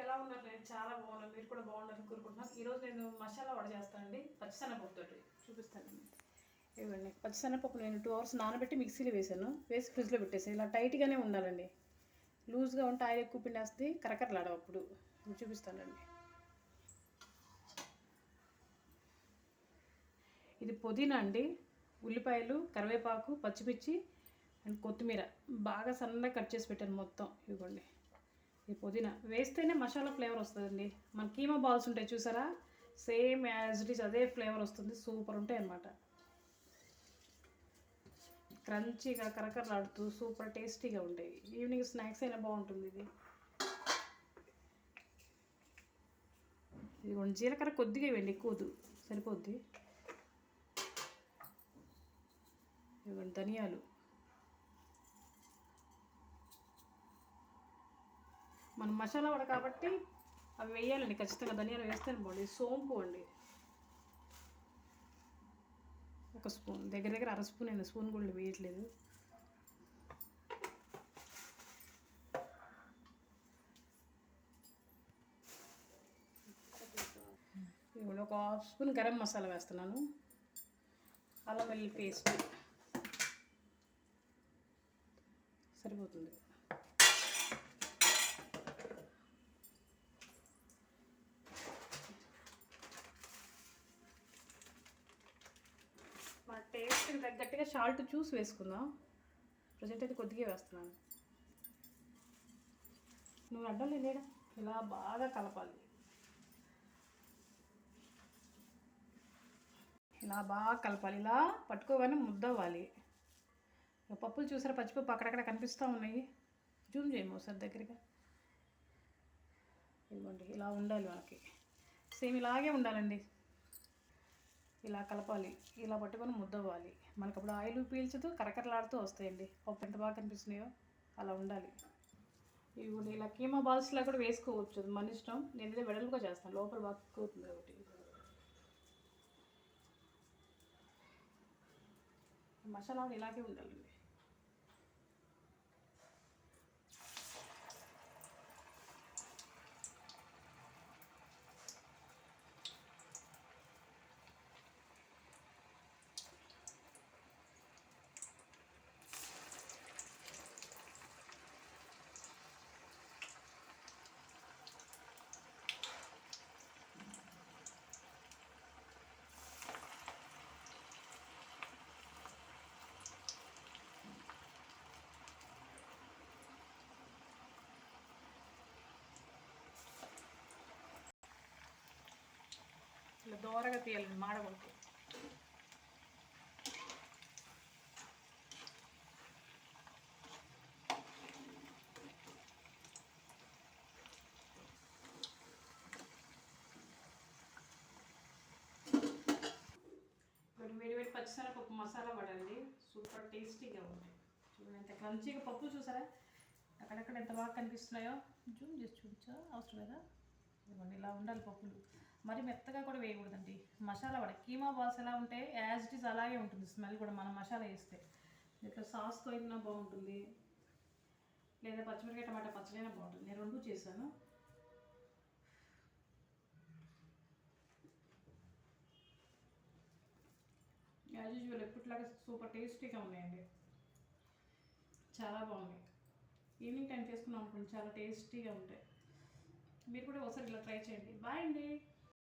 ఎలా ఉన్నారు? నేను చాలా బాగున్నాను. మీరు కూడా బాగున్నారని కోరుకుంటున్నాను. ఈరోజు నేను మసాలా వడ చేస్తానండి. పచ్చిశనగపప్పుతో చూపిస్తానండి. ఇవ్వండి, పచ్చిశనగపప్పు నేను 2 hours నానబెట్టి మిక్సీలో వేసి ఫ్రిడ్జ్లో పెట్టేసాను. ఇలా టైట్గానే ఉండాలండి. లూజ్గా ఉంటే ఆయిల్ ఎక్కువ పిండేస్తుంది, కరకరలాడవు. అప్పుడు చూపిస్తానండి. ఇది పుదీనా అండి, ఉల్లిపాయలు, కరివేపాకు, పచ్చిమిర్చి అండ్ కొత్తిమీర బాగా సన్నగా కట్ చేసి పెట్టాను మొత్తం. ఇవ్వండి, ఈ పుదీనా వేస్తేనే మసాలా ఫ్లేవర్ వస్తుందండి. మన కీమా బాల్స్ ఉంటాయి చూసారా, సేమ్ యాజ్ ఇట్ ఈస్ అదే ఫ్లేవర్ వస్తుంది. సూపర్ ఉంటాయి అన్నమాట. క్రంచీగా కరకరలాడుతూ సూపర్ టేస్టీగా ఉంటాయి. ఈవినింగ్ స్నాక్స్ అయినా బాగుంటుంది ఇది. ఇదిగోండి, జీలకర్ర కొద్దిగా ఇవ్వండి, ఎక్కువదు, సరిపోద్ది. ఇవ్వండి, ధనియాలు, మన మసాలా వడ కాబట్టి అవి వేయాలండి ఖచ్చితంగా. ధనియాలు వేస్తేనే బాగుంది. సోంపు అండి, 1 స్పూన్, దగ్గర 1/2 స్పూన్ అయినా, స్పూన్ కూడా వేయట్లేదు. ఇప్పుడు 1/2 స్పూన్ గరం మసాలా వేస్తున్నాను. అల్లం వెల్లుల్లి పేస్ట్ సరిపోతుంది. మన టేస్ట్కి తగ్గట్టుగా సాల్ట్ చూసి వేసుకుందాం. ప్రజెంట్ అయితే కొద్దిగా వేస్తున్నాను. నువ్వు అడ్డం లేడా, ఇలా బాగా కలపాలి. ఇలా బాగా కలపాలి. ఇలా పట్టుకోగానే ముద్దవ్వాలి. పప్పులు చూసారా, పచ్చిపప్పు అక్కడక్కడ కనిపిస్తూ ఉన్నాయి. జూమ్ చేయము ఒకసారి దగ్గరగా. ఇదిగోండి, ఇలా ఉండాలి మనకి. సేమ్ ఇలాగే ఉండాలండి. ఇలా కలపాలి, ఇలా పట్టుకొని ముద్దవ్వాలి. మనకు అప్పుడు ఆయిల్ పీల్చుతూ కరకరలాడుతూ వస్తాయండి. పప్పు ఎంత బాగా కనిపిస్తున్నాయో అలా ఉండాలి. ఇవి ఇలా కీమా బాల్స్లా కూడా వేసుకోవచ్చు, మన ఇష్టం. నేను ఇదే వెడల్పుగా చేస్తాను, లోపల బాగా ఎక్కుతుంది కాబట్టి. మసాలా ఇలాగే ఉండాలండి. ఇలా దోరగా తీయాలండి, మాడకూడదు. వేడి పచ్చిశనగపప్పు మసాలా పడండి, సూపర్ టేస్టీగా ఉంటాయి. చూడండి ఎంత క్రంచీగా పప్పు చూసారా, అక్కడక్కడ ఎంత బాగా కనిపిస్తున్నాయో. జూమ్ చేసి చూపించా, అవసరం లేదా. ఇవ్వండి, ఇలా ఉండాలి పప్పులు. మరి మెత్తగా కూడా వేయకూడదండి. మసాలా వడ కీమా బాల్స్ ఎలా ఉంటే యాజ్ ఇట్ ఈస్ అలాగే ఉంటుంది. స్మెల్ కూడా మనం మసాలా వేస్తే ఇట్లా సాస్తో అయినా బాగుంటుంది, లేదా పచ్చిమిరకాయ టమాటా పచ్చడి అయినా బాగుంటుంది. నేను 2 చేశాను. యాజ్ యూజువల్ ఎప్పటిలాగా సూపర్ టేస్టీగా ఉన్నాయండి, చాలా బాగున్నాయి. ఈవినింగ్ టైం చేసుకున్నాం అనుకోండి, చాలా టేస్టీగా ఉంటాయి. మీరు కూడా ఒకసారి ఇలా ట్రై చేయండి. బాయ్ అండి.